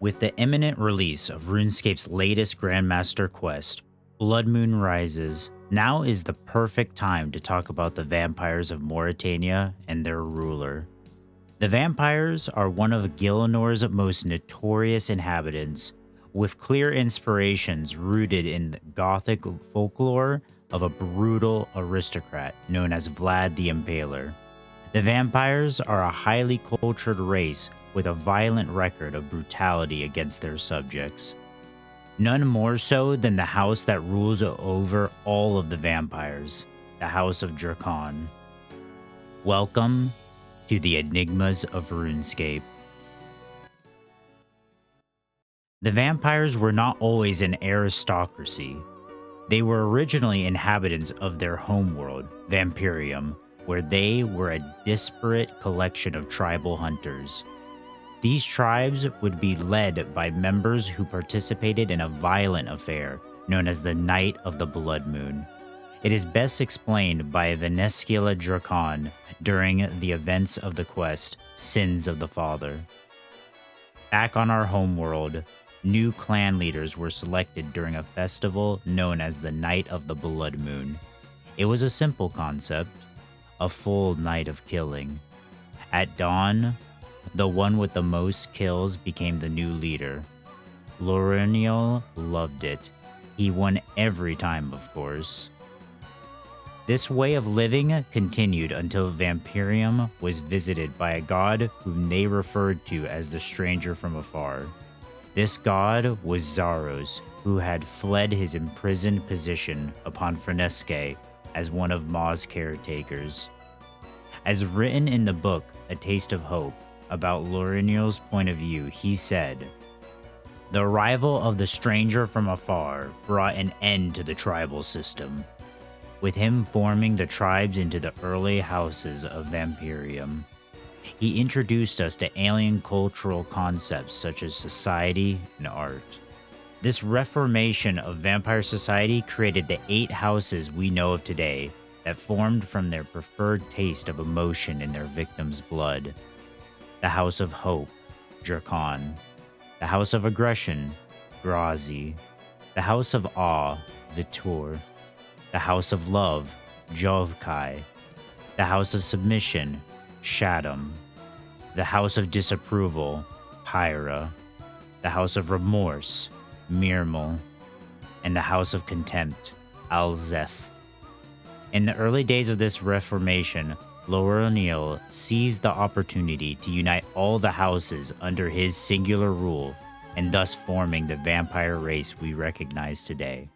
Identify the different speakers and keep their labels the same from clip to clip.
Speaker 1: With the imminent release of RuneScape's latest Grandmaster quest, Blood Moon Rises, now is the perfect time to talk about the vampires of Mauritania and their ruler. The vampires are one of Gielinor's most notorious inhabitants, with clear inspirations rooted in the Gothic folklore of a brutal aristocrat known as Vlad the Impaler. The vampires are a highly cultured race with a violent record of brutality against their subjects. None more so than the house that rules over all of the vampires, the House of Drakan. Welcome to the Enigmas of RuneScape. The vampires were not always an aristocracy. They were originally inhabitants of their homeworld, Vampyrium, where they were a disparate collection of tribal hunters. These tribes would be led by members who participated in a violent affair known as the Night of the Blood Moon. It is best explained by Vanescula Drakan during the events of the quest Sins of the Father. Back on our homeworld, new clan leaders were selected during a festival known as the Night of the Blood Moon. It was a simple concept, a full night of killing. At dawn, the one with the most kills became the new leader. Loreniel loved it. He won every time, of course. This way of living continued until Vampyrium was visited by a god whom they referred to as the Stranger from Afar. This god was Zaros, who had fled his imprisoned position upon Frenesque as one of Ma's caretakers. As written in the book A Taste of Hope, about Loreniel's point of view, he said, "The arrival of the Stranger from Afar brought an end to the tribal system, with him forming the tribes into the early houses of Vampyrium. He introduced us to alien cultural concepts such as society and art. This reformation of vampire society created the 8 houses we know of today that formed from their preferred taste of emotion in their victims' blood. The House of Hope, Drakan. The House of Aggression, Grazi. The House of Awe, Vitor. The House of Love, Jovkai. The House of Submission, Shaddam. The House of Disapproval, Pyra. The House of Remorse, Mirmal. And the House of Contempt, Alzef. In the early days of this reformation, Loreniel seized the opportunity to unite all the houses under his singular rule, and thus forming the vampire race we recognize today.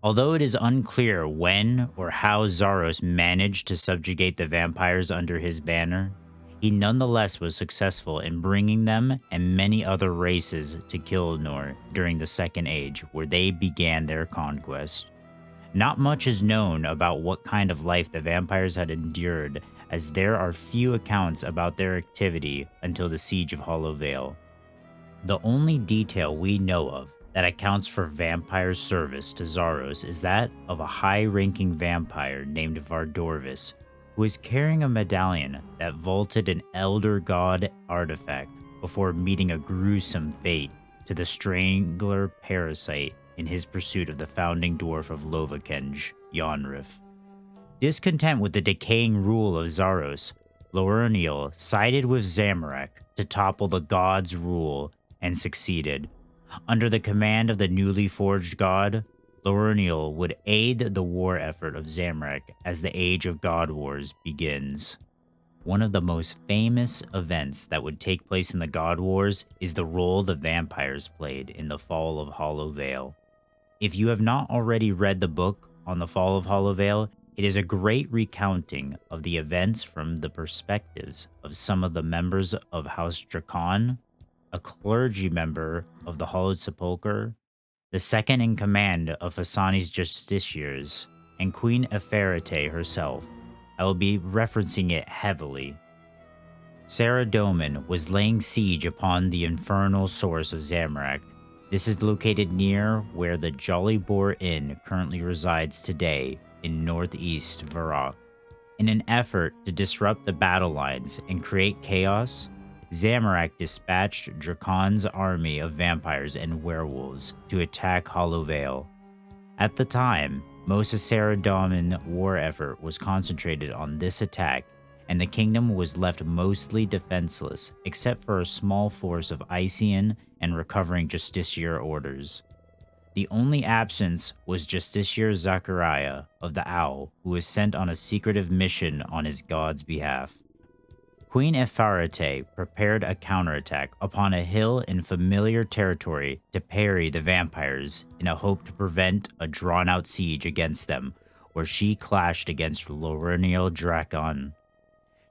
Speaker 1: Although it is unclear when or how Zaros managed to subjugate the vampires under his banner, he nonetheless was successful in bringing them and many other races to Gielinor during the Second Age, where they began their conquest. Not much is known about what kind of life the vampires had endured, as there are few accounts about their activity until the Siege of Hallowvale. The only detail we know of that accounts for vampires' service to Zaros is that of a high-ranking vampire named Vardorvis, who was carrying a medallion that vaulted an Elder God artifact before meeting a gruesome fate to the Strangler parasite in his pursuit of the founding dwarf of Lovakenge, Yonrif. Discontent with the decaying rule of Zaros, Loreniel sided with Zamorak to topple the god's rule and succeeded. Under the command of the newly forged god, Loreniel would aid the war effort of Zamorak as the Age of God Wars begins. One of the most famous events that would take place in the God Wars is the role the vampires played in the Fall of Hallowvale. If you have not already read the book on the Fall of Hallowvale, it is a great recounting of the events from the perspectives of some of the members of House Drakan, a clergy member of the Hallowed Sepulchre, the second in command of Hassani's justiciars, and Queen Eferete herself. I will be referencing it heavily. Sarah Doman was laying siege upon the infernal source of Zamorak. This is located near where the Jolly Boar Inn currently resides today in northeast Varrock. In an effort to disrupt the battle lines and create chaos, Zamorak dispatched Drakan's army of vampires and werewolves to attack Hallowvale. At the time, most of Saradomin war effort was concentrated on this attack, and the kingdom was left mostly defenseless except for a small force of Ician and recovering Justiciar orders. The only absence was Justiciar Zachariah of the Owl, who was sent on a secretive mission on his god's behalf. Queen Epharte prepared a counterattack upon a hill in familiar territory to parry the vampires in a hope to prevent a drawn-out siege against them, where she clashed against Lorenial Drakan.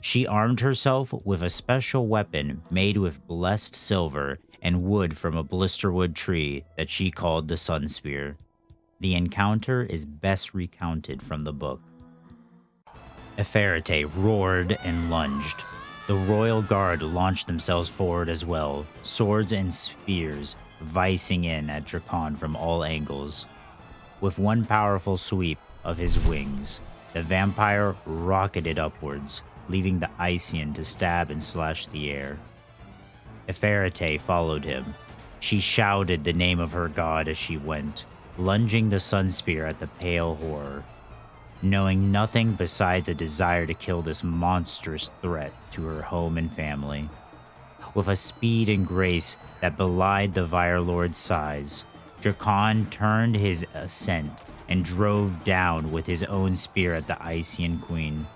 Speaker 1: She armed herself with a special weapon made with blessed silver and wood from a blisterwood tree that she called the Sun Spear. The encounter is best recounted from the book. Epharte roared and lunged. The royal guard launched themselves forward as well, swords and spears vicing in at Drakan from all angles. With one powerful sweep of his wings, the vampire rocketed upwards, leaving the Ician to stab and slash the air. Epharte followed him. She shouted the name of her god as she went, lunging the sun spear at the pale horror, knowing nothing besides a desire to kill this monstrous threat to her home and family. With a speed and grace that belied the Virelord's size, Drakan turned his ascent and drove down with his own spear at the Ician queen.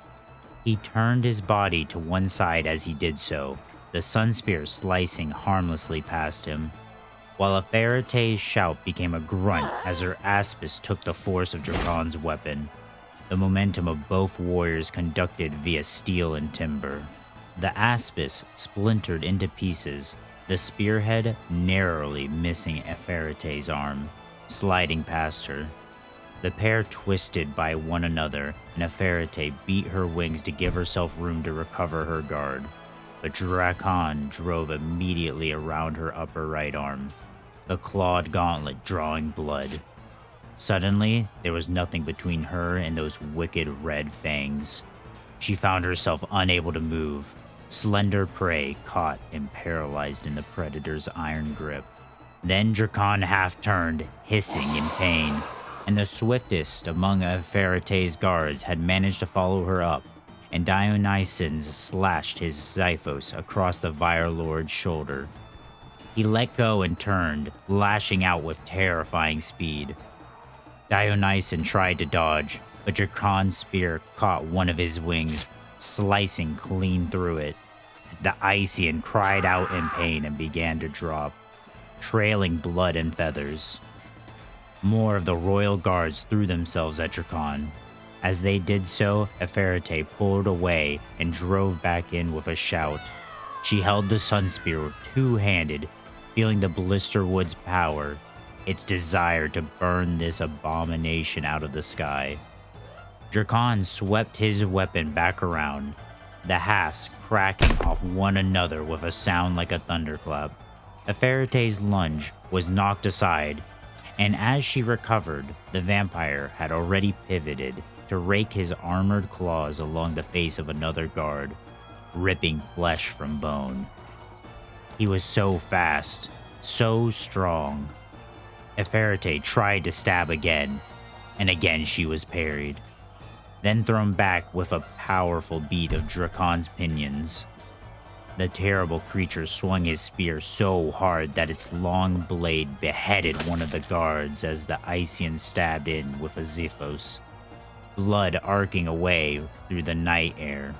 Speaker 1: He turned his body to one side as he did so, the sun spear slicing harmlessly past him, while Epharte's shout became a grunt as her aspis took the force of Drakan's weapon, the momentum of both warriors conducted via steel and timber. The aspis splintered into pieces, the spearhead narrowly missing Epharte's arm, sliding past her. The pair twisted by one another, and Epharte beat her wings to give herself room to recover her guard. But Drakan drove immediately around her upper right arm, the clawed gauntlet drawing blood. Suddenly, there was nothing between her and those wicked red fangs. She found herself unable to move, slender prey caught and paralyzed in the predator's iron grip. Then Drakan half-turned, hissing in pain, and the swiftest among Epharte's guards had managed to follow her up, and Dionysians slashed his Xiphos across the Virelord's shoulder. He let go and turned, lashing out with terrifying speed. Dionysian tried to dodge, but Drakan's spear caught one of his wings, slicing clean through it. The Ician cried out in pain and began to drop, trailing blood and feathers. More of the royal guards threw themselves at Drakan. As they did so, Epharte pulled away and drove back in with a shout. She held the sun spear two-handed, feeling the blisterwood's power, its desire to burn this abomination out of the sky. Drakan swept his weapon back around, the halves cracking off one another with a sound like a thunderclap. Epharte's lunge was knocked aside, and as she recovered, the vampire had already pivoted to rake his armored claws along the face of another guard, ripping flesh from bone. He was so fast, so strong. Epharte tried to stab again, and again she was parried, then thrown back with a powerful beat of Drakan's pinions. The terrible creature swung his spear so hard that its long blade beheaded one of the guards as the Ician stabbed in with a Xiphos, blood arcing away through the night air.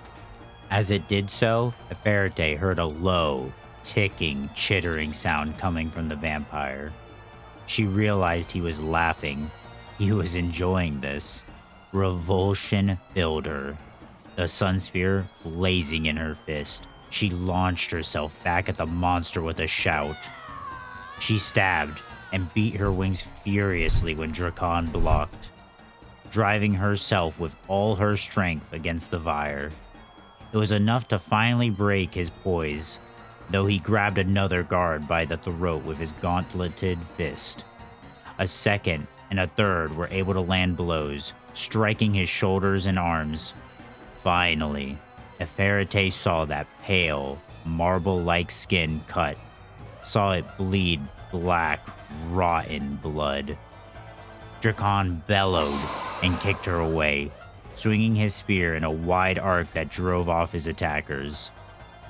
Speaker 1: As it did so, Epharte heard a low, ticking, chittering sound coming from the vampire. She realized he was laughing. He was enjoying this. Revulsion filled her. The sun spear blazing in her fist, she launched herself back at the monster with a shout. She stabbed and beat her wings furiously when Drakan blocked, driving herself with all her strength against the Vire. It was enough to finally break his poise, though he grabbed another guard by the throat with his gauntleted fist. A second and a third were able to land blows, striking his shoulders and arms. Finally, Eferete saw that pale, marble-like skin cut, saw it bleed black, rotten blood. Drakan bellowed and kicked her away, swinging his spear in a wide arc that drove off his attackers.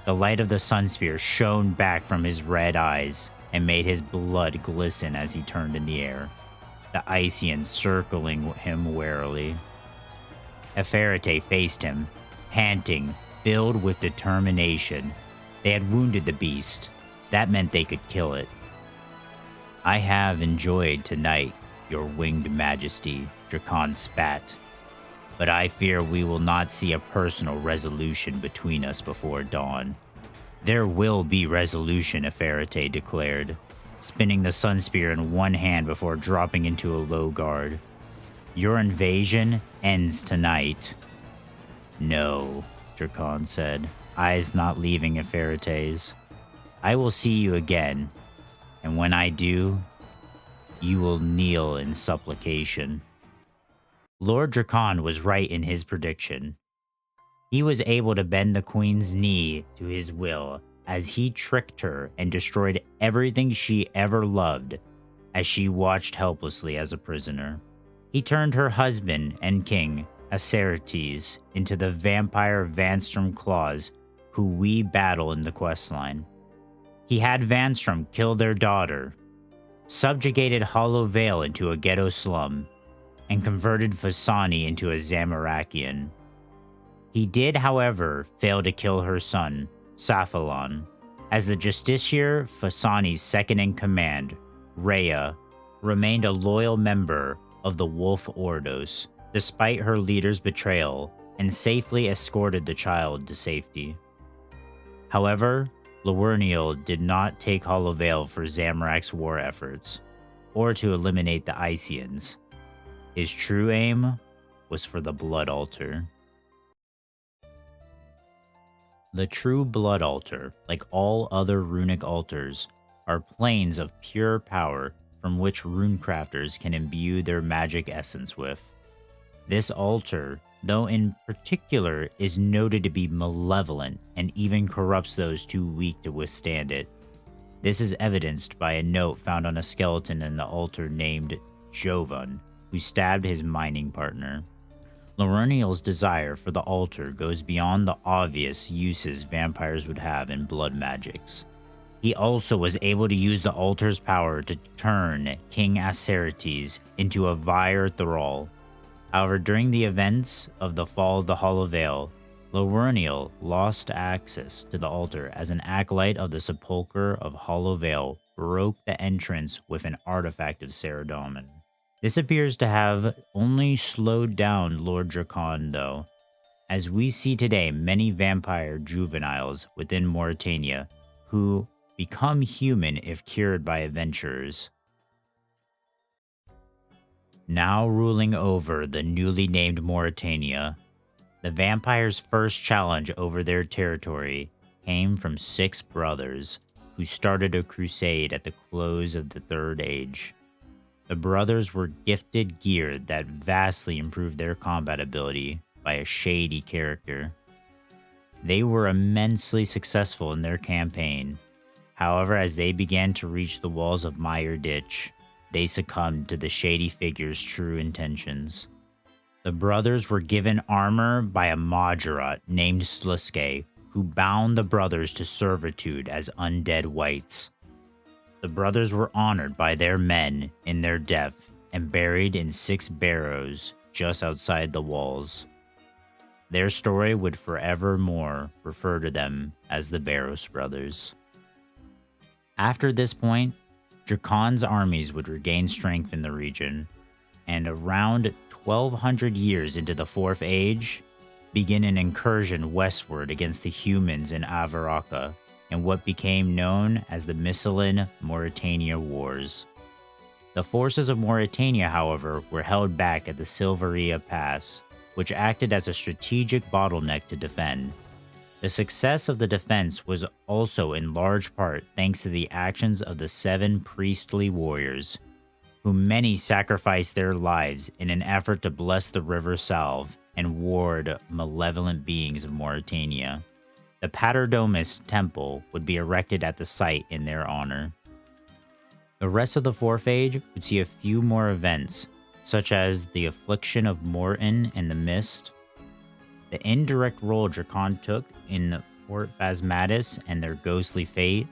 Speaker 1: The light of the sun spear shone back from his red eyes and made his blood glisten as he turned in the air, the Icians circling him warily. Eferete faced him, panting, filled with determination. They had wounded the beast. That meant they could kill it. "I have enjoyed tonight, your winged majesty," Drakan spat. "But I fear we will not see a personal resolution between us before dawn." "There will be resolution," Eferete declared, spinning the sun spear in one hand before dropping into a low guard. "Your invasion ends tonight." "No," Drakan said, eyes not leaving Eferete's. "I will see you again, and when I do, you will kneel in supplication." Lord Drakan was right in his prediction. He was able to bend the queen's knee to his will as he tricked her and destroyed everything she ever loved as she watched helplessly as a prisoner. He turned her husband and king, Acertes, into the vampire Vanstrom Claws, who we battle in the questline. He had Vanstrom kill their daughter, subjugated Hallowvale into a ghetto slum, and converted Fasani into a Zamorakian. He did, however, fail to kill her son, Saphalon, as the Justiciar, Fasani's second-in-command, Rhea, remained a loyal member of the Wolf Ordos, despite her leader's betrayal, and safely escorted the child to safety. However, Lawerniel did not take Hallowvale for Zamorak's war efforts, or to eliminate the Icians. His true aim was for the Blood Altar. The true Blood Altar, like all other runic altars, are planes of pure power from which runecrafters can imbue their magic essence with. This altar, though in particular, is noted to be malevolent and even corrupts those too weak to withstand it. This is evidenced by a note found on a skeleton in the altar named Jovan, who stabbed his mining partner. Lawerniel's desire for the altar goes beyond the obvious uses vampires would have in blood magics. He also was able to use the altar's power to turn King Acertes into a Vampyre thrall. However, during the events of the Fall of the Hallowvale, Lawerniel lost access to the altar as an acolyte of the Sepulchre of Hallowvale broke the entrance with an artifact of Saradomin. This appears to have only slowed down Lord Drakan, though, as we see today many vampire juveniles within Mauritania who become human if cured by adventurers. Now ruling over the newly named Mauritania, the vampires' first challenge over their territory came from 6 brothers who started a crusade at the close of the Third Age. The brothers were gifted gear that vastly improved their combat ability by a shady character. They were immensely successful in their campaign. However, as they began to reach the walls of Myreque, they succumbed to the shady figure's true intentions. The brothers were given armor by a Majorat named Sluske, who bound the brothers to servitude as undead wights. The brothers were honored by their men in their death and buried in 6 barrows just outside the walls. Their story would forevermore refer to them as the Barrows Brothers. After this point, Drakan's armies would regain strength in the region, and around 1200 years into the Fourth Age, begin an incursion westward against the humans in Avaraka, and what became known as the Miscelan Mauritania Wars. The forces of Mauritania, however, were held back at the Silveria Pass, which acted as a strategic bottleneck to defend. The success of the defense was also in large part thanks to the actions of the 7 priestly warriors, who many sacrificed their lives in an effort to bless the River Salve and ward malevolent beings of Mauritania. The Paterdomus Temple would be erected at the site in their honor. The rest of the Fourth Age would see a few more events, such as the affliction of Morton and the Mist, the indirect role Drakan took in Fort Phasmatis and their ghostly fate,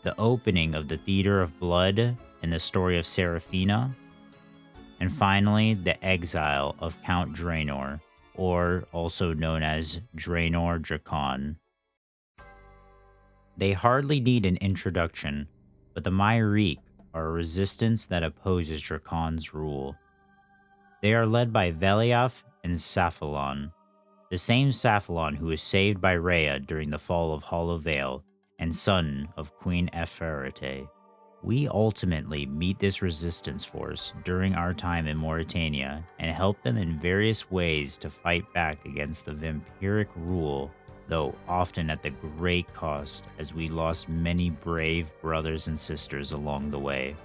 Speaker 1: the opening of the Theater of Blood and the story of Seraphina, and finally, the exile of Count Draenor, or also known as Draenor Drakan. They hardly need an introduction, but the Myreque are a resistance that opposes Drakan's rule. They are led by Veliath and Saphalon, the same Saphalon who was saved by Rhea during the Fall of Hallowvale and son of Queen Eferete. We ultimately meet this resistance force during our time in Mauritania and help them in various ways to fight back against the vampiric rule, though often at the great cost as we lost many brave brothers and sisters along the way.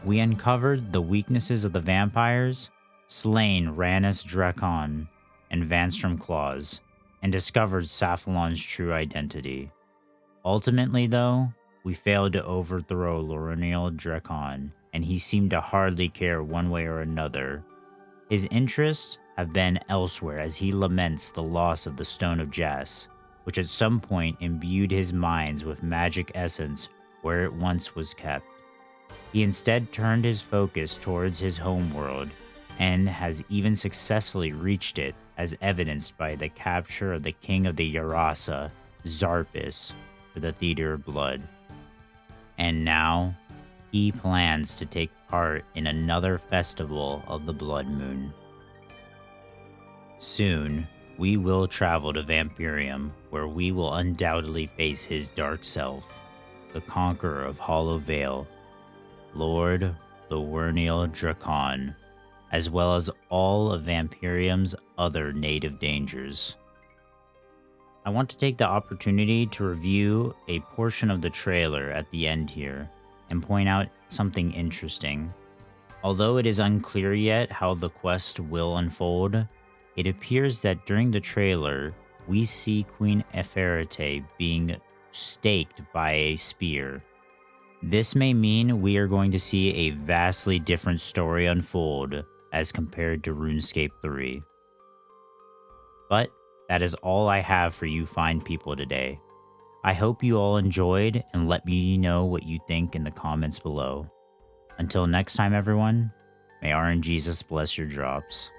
Speaker 1: We uncovered the weaknesses of the vampires, slain Ranus Drakan and Vanstrom Claws, and discovered Saphalon's true identity. Ultimately, though, we failed to overthrow Lorenial Drakan, and he seemed to hardly care one way or another. His interests have been elsewhere as he laments the loss of the Stone of Jas, which at some point imbued his minds with magic essence where it once was kept. He instead turned his focus towards his homeworld, and has even successfully reached it, as evidenced by the capture of the king of the Yarasa, Zarpus, for the Theater of Blood. And now, he plans to take part in another festival of the Blood Moon. Soon, we will travel to Vampyrium, where we will undoubtedly face his dark self, the conqueror of Hallowvale, Lord Lorenial Drakan, as well as all of Vampyrium's other native dangers. I want to take the opportunity to review a portion of the trailer at the end here and point out something interesting. Although it is unclear yet how the quest will unfold, it appears that during the trailer, we see Queen Eferete being staked by a spear. This may mean we are going to see a vastly different story unfold as compared to RuneScape 3. But that is all I have for you fine people today. I hope you all enjoyed, and let me know what you think in the comments below. Until next time, everyone, may RNGesus bless your drops.